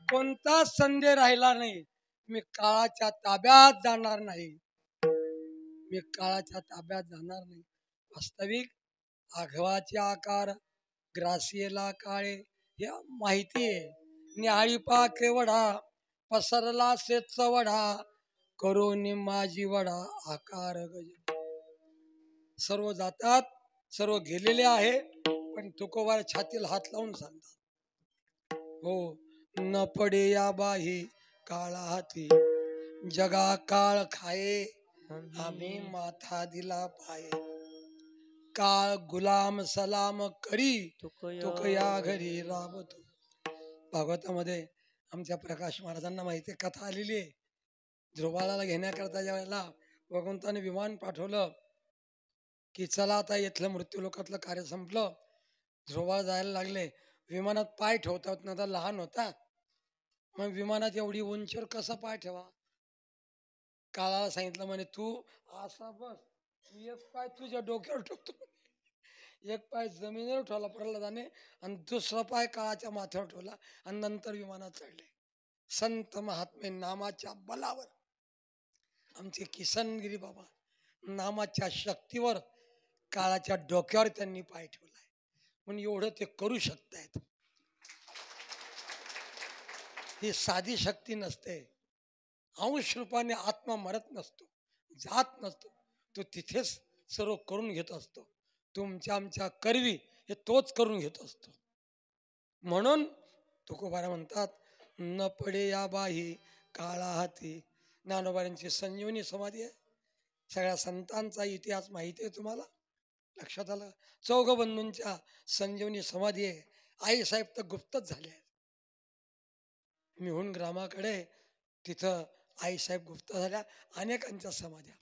कोणताच संदेह राहिला नाही. मी काळाच्या ताब्यात जाणार नाही. मी काळाच्या ताब्यात जाणार नाही. वास्तविक आघवाचे आकार, ग्रासिएला काळे हे माहिती आहे. न्याहाळी पा केवढा पसरला सेच वढा, करून माझी वडा आकार गज. सर्व जातात, सर्व गेलेले आहे, पण तुकोबार छातीला हात लावून सांगतात, हो न पडे या बाही काळा हाती, जगा काळ खाये आम्ही माथा दिला पाये. काळ गुलाम सलाम करी, तुक या घरी राबतो. भागवतामध्ये आमच्या प्रकाश महाराजांना माहिती आहे, कथा आलेली आहे. ध्रुवाला घेण्याकरता ज्या वेळेला भगवंताने विमान पाठवलं की चला आता इथलं मृत्यू लोकातलं कार्य संपलं, ध्रुवाला जायला लागले. विमानात पाय ठेवतात ना, तर लहान होता, मग विमानात एवढी उंचीवर कसा पाय ठेवा. काळाला सांगितलं म्हणे तू असा बस, एक पाय तुझ्या डोक्यावर ठेवतो, एक पाय जमिनीवर ठेवला प्रल्हादाने आणि दुसरा पाय काळाच्या माथ्यावर ठेवला आणि नंतर विमानात चढले. संत महात्मे नामाच्या बलावर, आमचे किसनगिरी बाबा नामाच्या शक्तीवर काळाच्या डोक्यावर त्यांनी पाय ठेवलाय. म्हणून एवढं ते करू शकतायत. ही साधी शक्ती नसते. अंश रूपाने आत्मा मरत नसतो, जात नसतो, तो तिथेच सर्व करून घेत असतो. तुमच्या आमच्या करवी हे तोच करून घेत असतो. म्हणून तुकोबारा म्हणतात, न पडे या बाही काळा हाती. ज्ञानोबारांची संजीवनी समाधी आहे. सगळ्या संतांचा इतिहास माहिती आहे तुम्हाला, लक्षात आलं. चौघबंधूंच्या संजीवनी समाधी आहे. आई साहेब तर गुप्तच झाले आहेत. मिहून ग्रामाकडे तिथं आई साहेब गुप्त झाल्या. अनेकांच्या समाध्या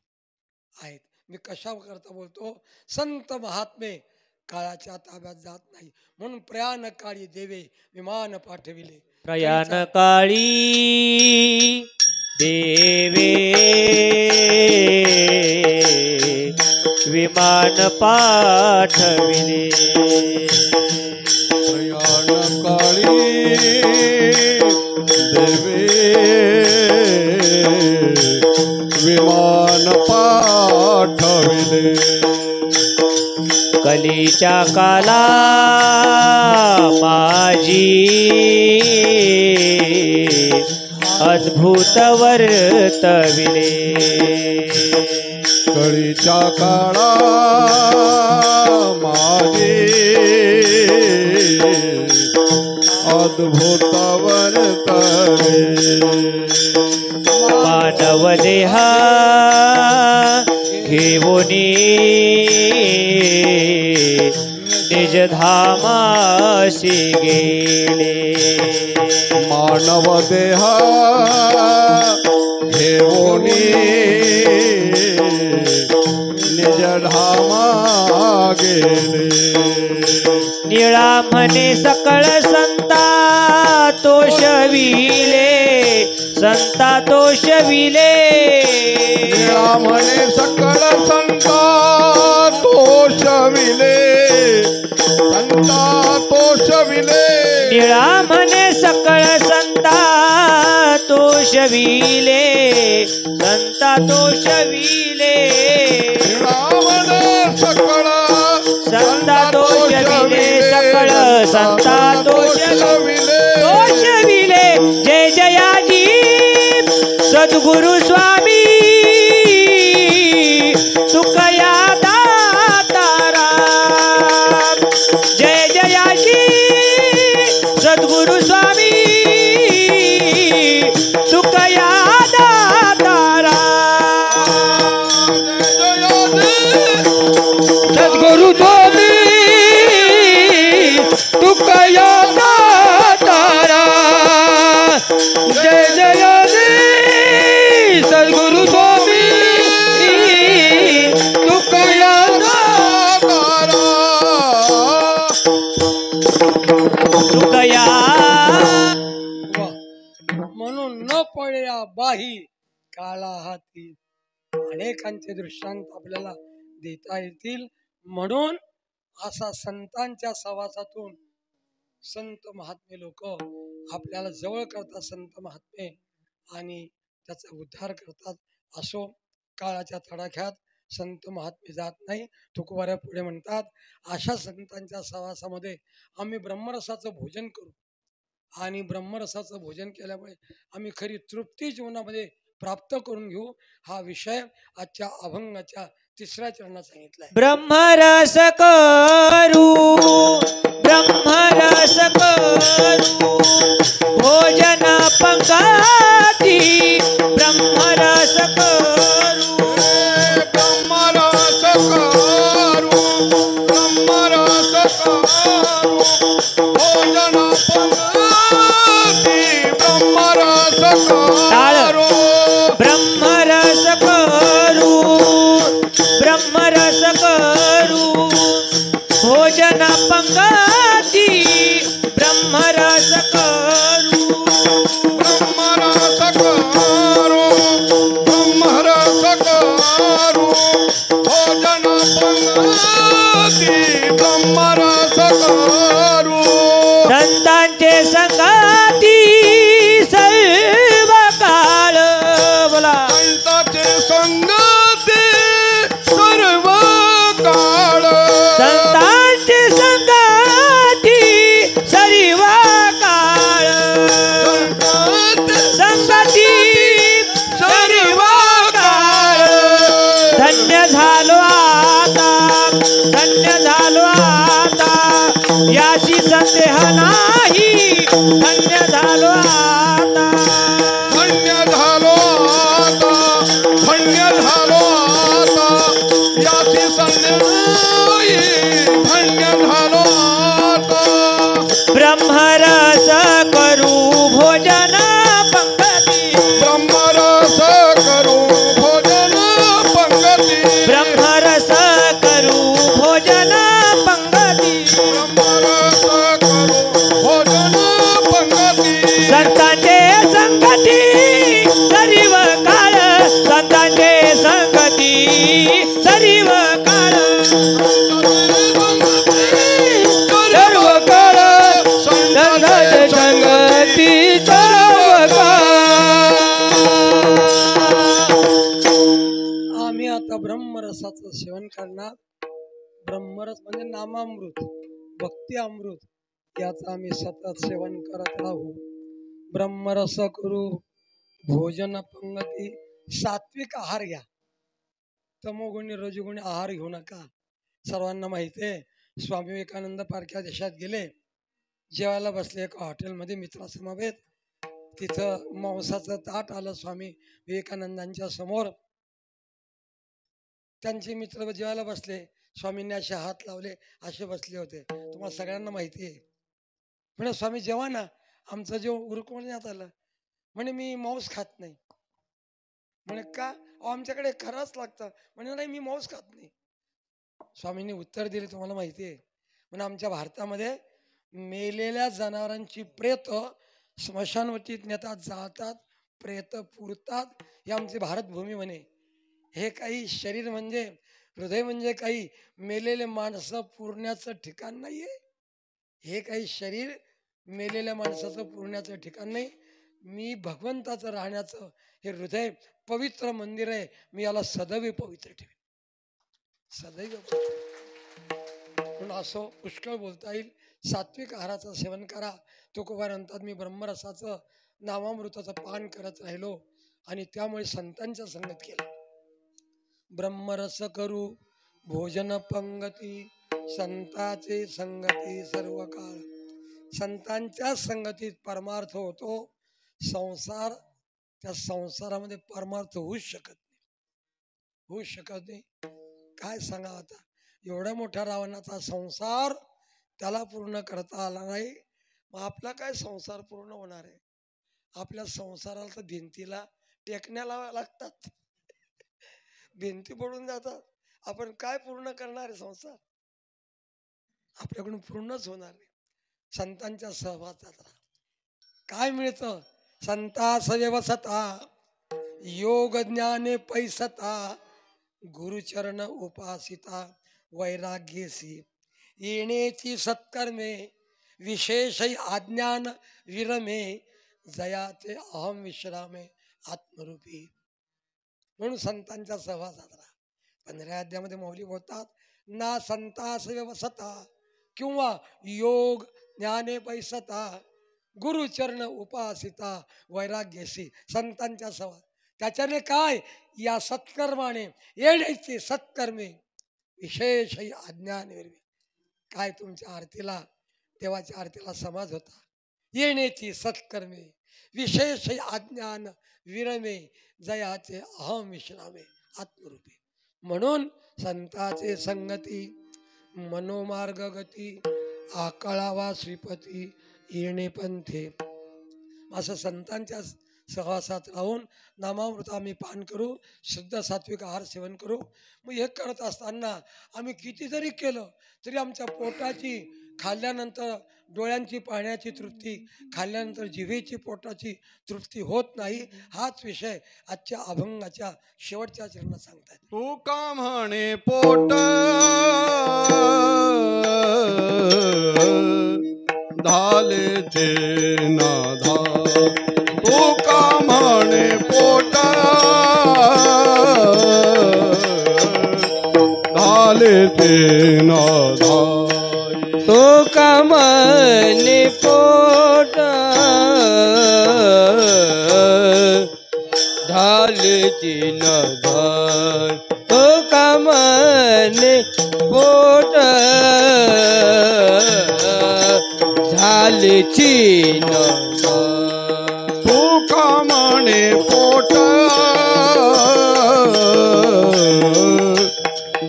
आहेत. मी कशा करता बोलतो, संत महात्मे काळाच्या ताब्यात जात नाही. म्हणून प्रयाण काळी देवे विमान पाठविले. प्रयाण काळी देवे विमान पाठविले. प्रयाण काळी देवे विमान पाठविले. कलीच्या काला माझी अद्भुत वर्तविले. कळीच्या काळा माझे अद्भुत वर्तविले. मानव देहा घेऊनी निज धामासी गेले. मानव देहा घेऊनी निज धामा गेले. निळा म्हणे सकळ संता तोषविले. संता तोषविले. निळा म्हणे सकळ संता तोषविले. संता तोषविले. निळा म्हणे सकळ संता तोषविले. संता तोषविले. निळा म्हणे सकळ संता तोषविले. सकळ संता तोषविले. तोषविले. जय जयाजी सद्गुरु स्वामी तुकया दातारा. जय जयाजी सद्गुरु स्वामी तुकया दातारा. सद्गुरु स्वामी तुकया दातारा. जय जयाजी सद्गुरु स्वामी तुकया दातारा. तुकया. म्हणून न पडया बाही काळा हाती. अनेकांचे दृष्टांत आपल्याला देता येतील. म्हणून असा संतांच्या सहवासातून संत महात्मे लोक आपल्याला जवळ करतात, संत महात्मे, आणि त्याचा उद्धार करतात. असो, काळाच्या तडाख्यात संत महात्मे जात नाही. तुकोबारा पुढे म्हणतात, अशा संतांच्या सहवासामध्ये आम्ही ब्रह्मरसाचं भोजन करू, आणि ब्रह्मरसाचं भोजन केल्यामुळे आम्ही खरी तृप्ती जीवनामध्ये प्राप्त करून घेऊ. हा विषय आजच्या अभंगाच्या 3ऱ्या चरणात सांगितलाय. ब्रह्मरस करू, ब्रह्मरस करू, भोजन पंगती ब्रह्मरस करू. ब्रह्मरस करू, ब्रह्मरस करू, भोजन पंगती ब्रह्मरस करू. ब्रह्मरस करू, ब्रह्मरस करू, भोजन पंगती ब्रह्मरस करू. ब्रह्मरस करू, ब्रह्मरस करू, भोजन पंगती ब्रह्मरस करू. संतांचे संगाती सर्व काळ, बोला संतांचे संगती सर्व काळ. संतांचे संगाती सर्व काळ. संगती सर्व काळ. धन्य झालो आता, धन्य झालो आता, याची संदेह नाही. धन्य झालो आता, धन्य झालो आता, धन्य झालो आता, याची संदेह नाही. धन्य झालो आता. ब्रह्मरस करू, भोजन पंगती ब्रह्मरस करू, भोजन पंगती ब्रह्मरस करू, भोजन पंगती. ब्रह्मरस करू, भोजन पंगती. संतांचे संगती सर्व काळ, संतांचे संगती सर्व काळ. सर्व काळ संतांचे संगती सर्व काळ. आम्ही आता ब्रह्मरसाचं सेवन करणार. ब्रह्मरस म्हणजे नामामृत, भक्ती अमृत, याचं आम्ही सतत सेवन करत राहू. ब्रह्मरस करू, भोजन पंगती. सात्विक आहार घ्या, तमोगुणी रजोगुणी आहार घेऊ नका. सर्वांना माहिती आहे, स्वामी विवेकानंद पारख्या देशात गेले, जेवायला बसले एका हॉटेलमध्ये मित्रासमवेत. तिथं मांसाचं ताट आलं स्वामी विवेकानंदांच्या समोर. त्यांचे मित्र जेवायला बसले, स्वामींनी असे हात लावले, असे बसले होते. तुम्हाला सगळ्यांना माहिती आहे. म्हणे स्वामी जेवा ना, आमचं जेवण उरकवण्यात आलं. म्हणे मी मांस खात नाही. म्हणे का? अहो आमच्याकडे खराच लागतं. म्हणे नाही, मी मांस खात नाही. स्वामींनी उत्तर दिले, तुम्हाला माहिती आहे. म्हणे आमच्या भारतामध्ये मेलेल्या जनावरांची प्रेत स्मशानवतीत नेतात, जाळतात, प्रेत पुरतात. ही आमची भारतभूमी म्हणे. हे काही शरीर म्हणजे, हृदय म्हणजे काही मेलेले माणसं पुरण्याचं ठिकाण नाहीये. हे काही शरीर मेलेल्या माणसाचं पुरण्याचं ठिकाण नाही. मी भगवंताचं राहण्याचं हे हृदय पवित्र मंदिर आहे. मी याला सदैव पवित्र ठेवेन, सदैव म्हणून असं पुष्कळ बोलता येईल. सात्विक आहाराचं सेवन करा. तुकोबा म्हणतात, मी ब्रह्मरसाचं नामामृताचं पान करत राहिलो आणि त्यामुळे संतांच्या संगत केला. ब्रह्मरस करू, भोजन पंगती, संताचे संगती सर्व काळ. संतांच्या संगतीत परमार्थ होतो. संसार, त्या संसारामध्ये परमार्थ होऊच शकत नाही, होऊच शकत नाही. काय सांगा आता, एवढ्या मोठ्या रावणाचा संसार त्याला पूर्ण करता आला नाही, मग आपला काय संसार पूर्ण होणार आहे? आपल्या संसाराला तर भिंतीला टेकण्या लावा लागतात, भिंती पडून जातात. आपण काय पूर्ण करणार आहे? संसार आपल्याकडून पूर्णच होणार नाही. संतांच्या सहवासात राहा. काय मिळतं? संतास व्यवसता, योग ज्ञाने पैसता, गुरुचरण उपासिता, वैराग्यसी, येण्याची सत्कर्मे, विशेषही आज्ञान विरमे जयाचे अहम विश्रामे आत्मरूपी. म्हणून संतांच्या सहवासात राहा. 15 अध्यायामध्ये मौली बोलतात ना संतास व्यवसता किंवा योग ज्ञाने पैसता गुरुचरण उपासिता वैराग्यसी. संतांच्या सहवास त्याच्याने काय या सत्कर्माने येण्याचे सत्कर्मे विशेषही आज्ञान विरमे. काय तुमच्या आरतीला देवाच्या आरतीला समाज होता. येण्याची सत्कर्मे विशेषही आज्ञान विरमे जयाचे अहम विश्रामे आत्मरूपी. म्हणून संताचे संगती मनोमार्ग गती आकळावा श्रीपती येणे पंथे. असं संतांच्या सहवासात राहून नामामृत आम्ही पान करू, शुद्ध सात्विक आहार सेवन करू. मग हे करत असताना आम्ही किती जरी केलं तरी आमच्या पोटाची खाल्ल्यानंतर डोळ्यांची पाहण्याची तृप्ती, खाल्ल्यानंतर जिभेची पोटाची तृप्ती होत नाही. हाच विषय आजच्या अभंगाच्या शेवटच्या चरणात सांगतात. तू का म्हणे पोट धालेचे नाधा. तू का म्हणे पोट धालेचे नाधा. तो का म्हणे पोट झालची न धार. तो का म्हणे पोट झालची न धार. तू का म्हणे पोट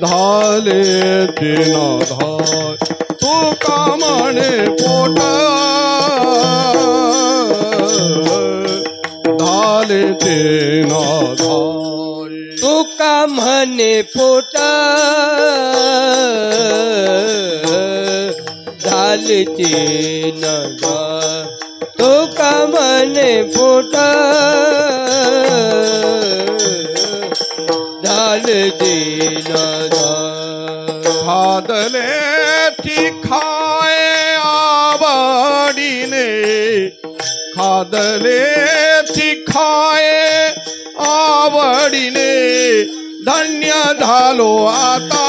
धालेचे नाधा. तू का म्हणे पोट धालेचे नाधा. तू का म्हणे पोट झालची न धार. तू का म्हणे पोट झालची न धार. खादलेची खाय आवडीने. खादलेची खाय आवडीने धन्य झालो आता.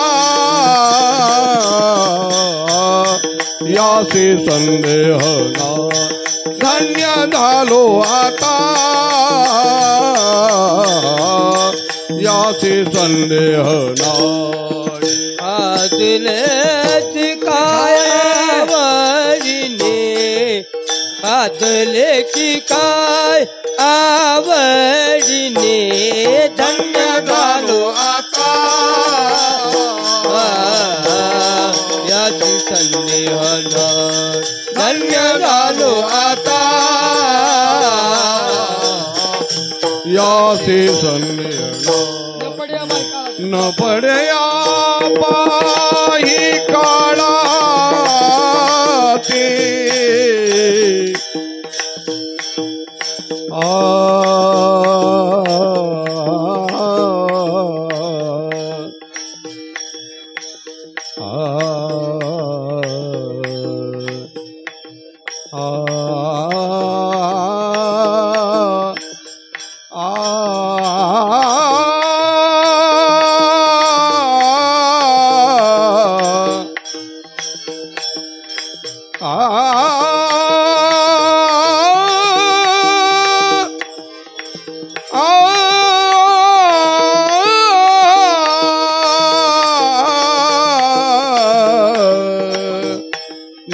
यासी संदेह ना. धन्य झालो आता. यासी संदेह नाही. कादलेची काय आवडीने. कादलेची काय आवडीने धन्य झालो आता. याची संदेह नाही. धन्य झालो आता. यासी संदेह न पडया पाही काळा ते.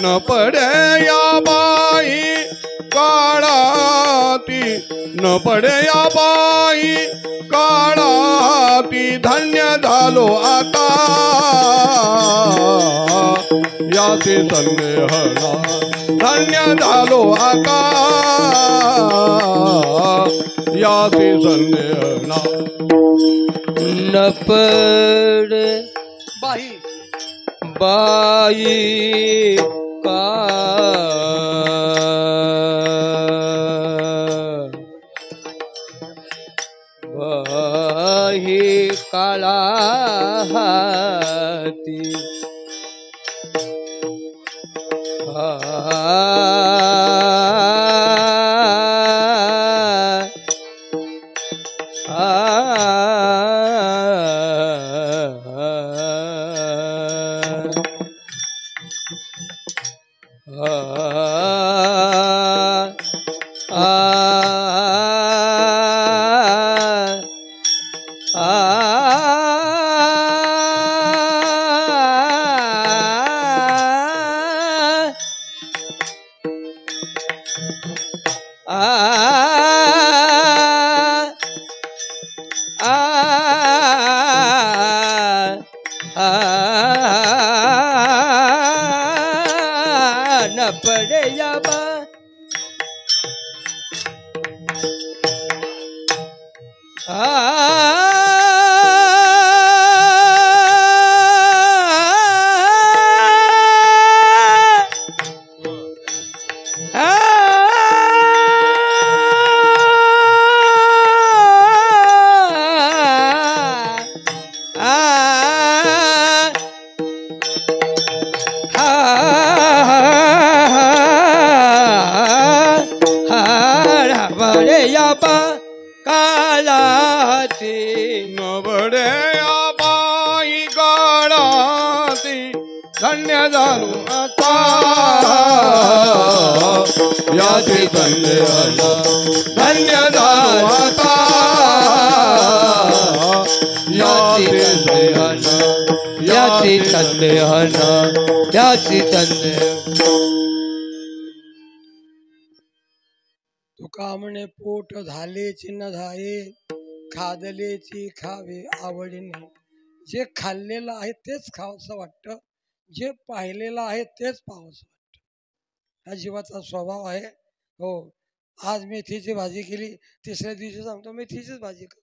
न पडया बाई काळाती. न पडया बाई काळाती धन्य झालो आता. याचे संदेह ना. धन्य झालो आता. याचे संदेह ना. न पड बाही बाई का बाही काळा हाती. न पड़े या बा बड़े या बा कालाती नवडे आबाई काळाती धन्य झालो आता याचे धन्य धन्य झालो आता याचे याची संदेहन याची संदेह तुका म्हणे पोट झालेची न झाये खादलेची खावे आवडीने जे खाल्लेलं आहे तेच खावंसं वाटतं जे पाहिलेलं आहे तेच पाहावंसं वाटतं हा जीवाचा स्वभाव आहे हो आज मेथीची भाजी केली तिसऱ्या दिवशी सांगतो मेथीचीच भाजी कर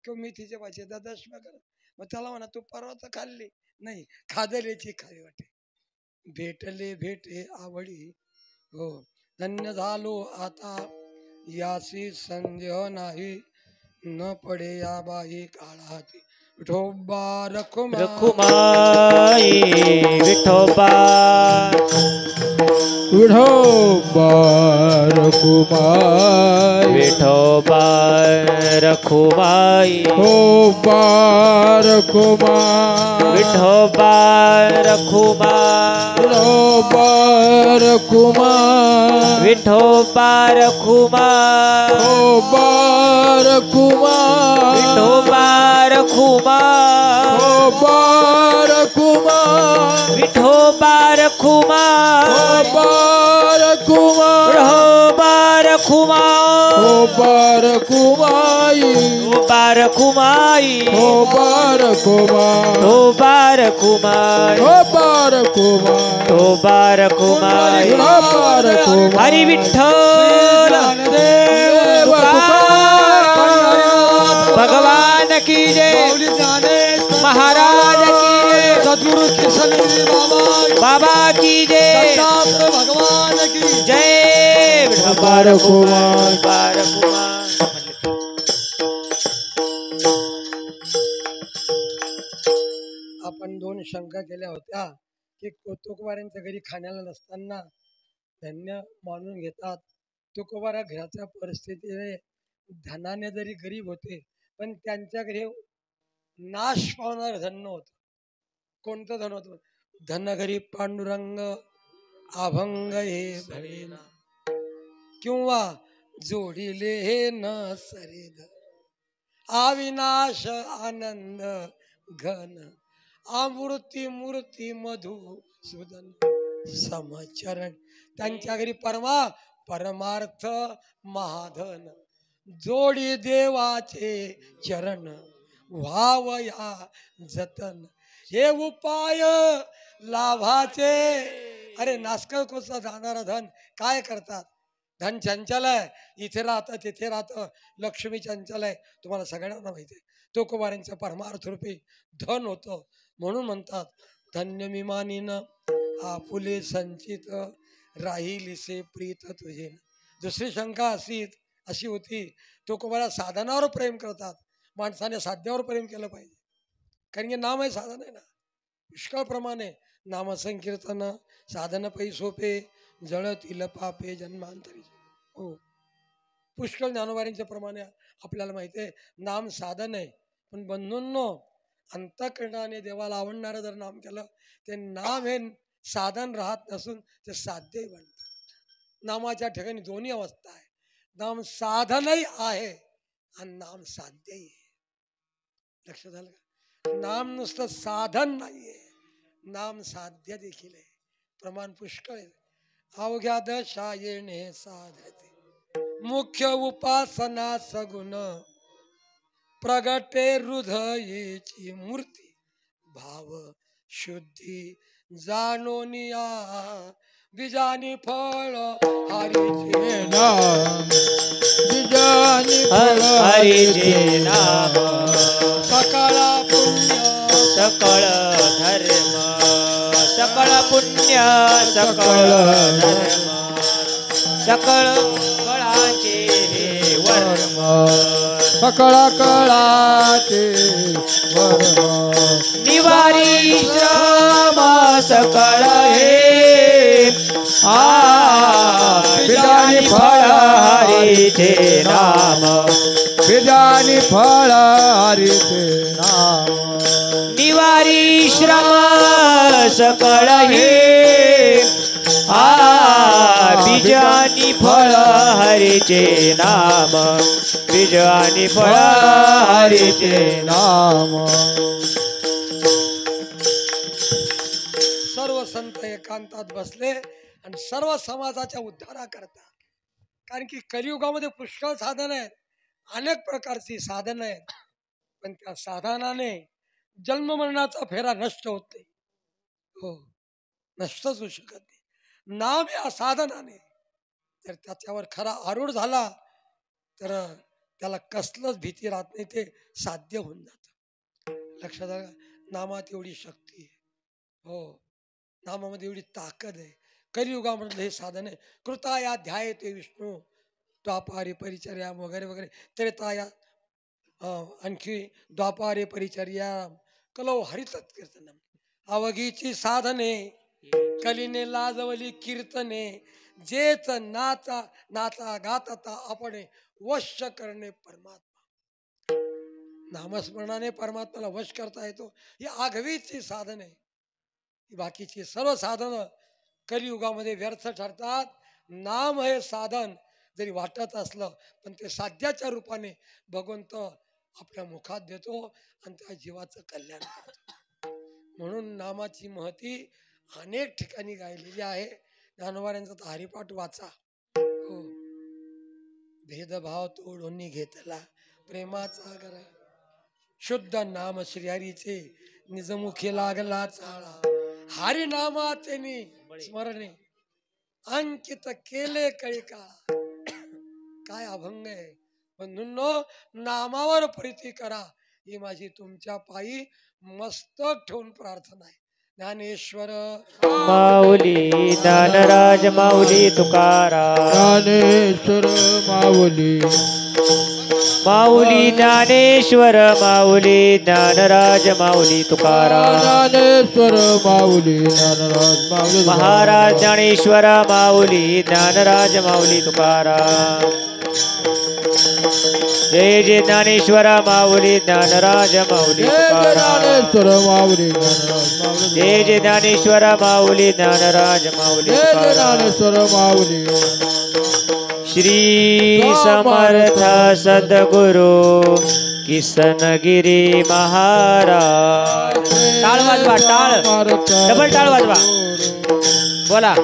किंवा मेथीची भाजी दशम्या कर मग त्याला म्हणा तू परवा तर खाल्ली नाही खादलेची खावी वाटे भेटले भेटे आवडी हो धन्य झालो आता यासी संदेह नाही न पडे या बाई काळाती विठोबा रखुमाई विठोबा विठोबा रखुमाई विठोबा रखुमाई विठोबा रखुमाई विठोबा रखुमाई विठोबा रखुमाई विठोबा रखुमाई विठोबा रखुमाई विठोबा रखुमाई विठोबा रखुमाई विठोबा रखुमाई विठोबा रखुमाई विठोबा रखुमाई विठोबा रखुमाई विठोबा रखुमाई विठोबा रखुमाई विठोबा रखुमाई विठोबा रखुमाई हरी विठ्ठल भगवान की जय महाराज की जय सद्गुरु किशन बाबा की जय भगवान की जय विठोबा रखुमाई आपण दोन शंका केल्या होत्या की तुकोबारांच्या घरी खाण्याला नसताना धन्य मानून घेतात तुकोबारा घराच्या परिस्थितीने धनाने जरी गरीब होते पण त्यांच्या घरी नाश पावणार धन होत कोणतं धन होतं धन घरी पांडुरंग अभंग हे भरेना किंवा जोडिले हे न सरेद अविनाश आनंद घन अमृती मूर्ती मधु सुदन समचरण त्यांच्या घरी परमार्थ महाधन जोडी देवाचे चरण व्हावया जतन हे उपाय लाभाचे अरे नासकर कोसा जाणारा धन काय करतात धन चंचल आहे इथे राहतं तिथे राहतं लक्ष्मी चंचल आहे तुम्हाला सगळ्यांना माहिती आहे तुकोबारांचं परमार्थ रूपी धन होतं म्हणून म्हणतात धन्य मी मानीन आपुले संचित राहिलीसे प्रीत तुझे दुसरी शंका अशी होती तुकोबारा साधनावर प्रेम करतात माणसाने साध्यावर प्रेम केलं पाहिजे कारण की नाम आहे साधन आहे ना पुष्कळप्रमाणे नामसंकीर्तन साधन पै सोपे जळतील पापे जन्मांतरी हो पुष्कळ ज्ञानोबारींच्या प्रमाणे आपल्याला माहिती आहे नाम साधन आहे पण बंधूंनो अंतःकरणाने देवाला आवडणारं जर नाम केलं ते नाम हे साधन राहत नसून ते साध्यही बनतं नामाच्या ठिकाणी दोन्ही अवस्था आहे नाम साधनही आहे आणि नाम साध्यही आहे. लक्ष झालं का? नाम नुसतं साधन नाहीये, नाम साध्य देखील आहे. प्रमाण पुष्कळ आहे. अवघ्या दशा येणे साधते मुख्य उपासना सगुण प्रगटे हृदयेची मूर्ती भाव शुद्धी जाणोनिया बीजानी फळ हरीचे नाम बीजानी फळ हरीचे नाम सकाळा पुण्य सकळ धर्म सकळ पुण्य सकळ धर्म सकळ कळाचे हे वर्म सकळ कळाचे वर्म निवारी श्रम सकळ हे बीजानी फळ हरीचे नाम बीजानी फळ हरीचे नाम निवारी श्रम सकळ हे बीजानी फळ हरीचे नाम बीजानी फळ हरीचे नाम सर्व संत एकांतात बसले आणि सर्व समाजाच्या उद्धाराकरता. कारण की कलियुगामध्ये पुष्कळ साधन आहेत, अनेक प्रकारची साधनं आहेत, पण त्या साधनाने जन्म मरणाचा फेरा नष्ट होत नाही. हो, नष्टच होऊ शकत नाही. नाम या साधनाने जर त्याच्यावर खरा आरूढ झाला तर त्याला कसलंच भीती राहत नाही, ते साध्य होऊन जातं. लक्षात आलं? नामात एवढी शक्ती आहे. हो, नामामध्ये एवढी ताकद आहे. कलियुगामधलं हे साधन आहे. कृताया ध्याय ते विष्णू द्वापारे परिचर्या वगैरे वगैरे. त्रेताया आणखी द्वापारे परिचर्या कलौ हरितत् कीर्तनम. अवघीची साधने कलीने लाजवली कीर्तने जेच नाचा नाचा गाता आपण वश करणे परमात्मा. नामस्मरणाने परमात्म्याला वश करता येतो. ही आघवीची साधन आहे. बाकीची सर्व साधनं कलियुगामध्ये व्यर्थ ठरतात. नाम हे साधन जरी वाटत असलं पण ते साध्याच्या रूपाने भगवंत आपल्या मुखात देतो आणि त्या जीवाचं कल्याण करतो. म्हणून नामाची महती अनेक ठिकाणी गायलेली आहे. ज्ञानोबाऱ्यांचा तर हरिपाठ वाचा. हो, भेदभाव तोडून घेतला प्रेमाचा गर शुद्ध नाम श्रीहरीचे निजमुखी लागला चाळा. हरी नामाचे स्मरणे अंकित केले कळी काळा. काय अभंग आहे. बंधूंनो, नामावर प्रीती करा ही माझी तुमच्या पायी मस्तक ठेवून प्रार्थना आहे. ज्ञानेश्वर माऊली ज्ञानराज माऊली तुकाराम ज्ञानेश्वर माऊली माऊली ज्ञानेश्वर माऊली ज्ञानराज माऊली तुकाराम ज्ञानेश्वर माऊली ज्ञानराज माऊली महाराज ज्ञानेश्वर माऊली ज्ञानराज माऊली तुकाराम. जय जय ज्ञानेश्वर माऊली ज्ञानराज माऊली तुकाराम. ज्ञानेश्वर माऊली ज्ञानराज माऊली जय जय ज्ञानेश्वर माऊली ज्ञानराज माऊली तुकाराम. ज्ञानेश्वर माऊली श्री समर्थ सद्गुरु किसनगिरी महाराज. टाळ वाजवा, टाळ डबल टाळ वाजवा. बोला.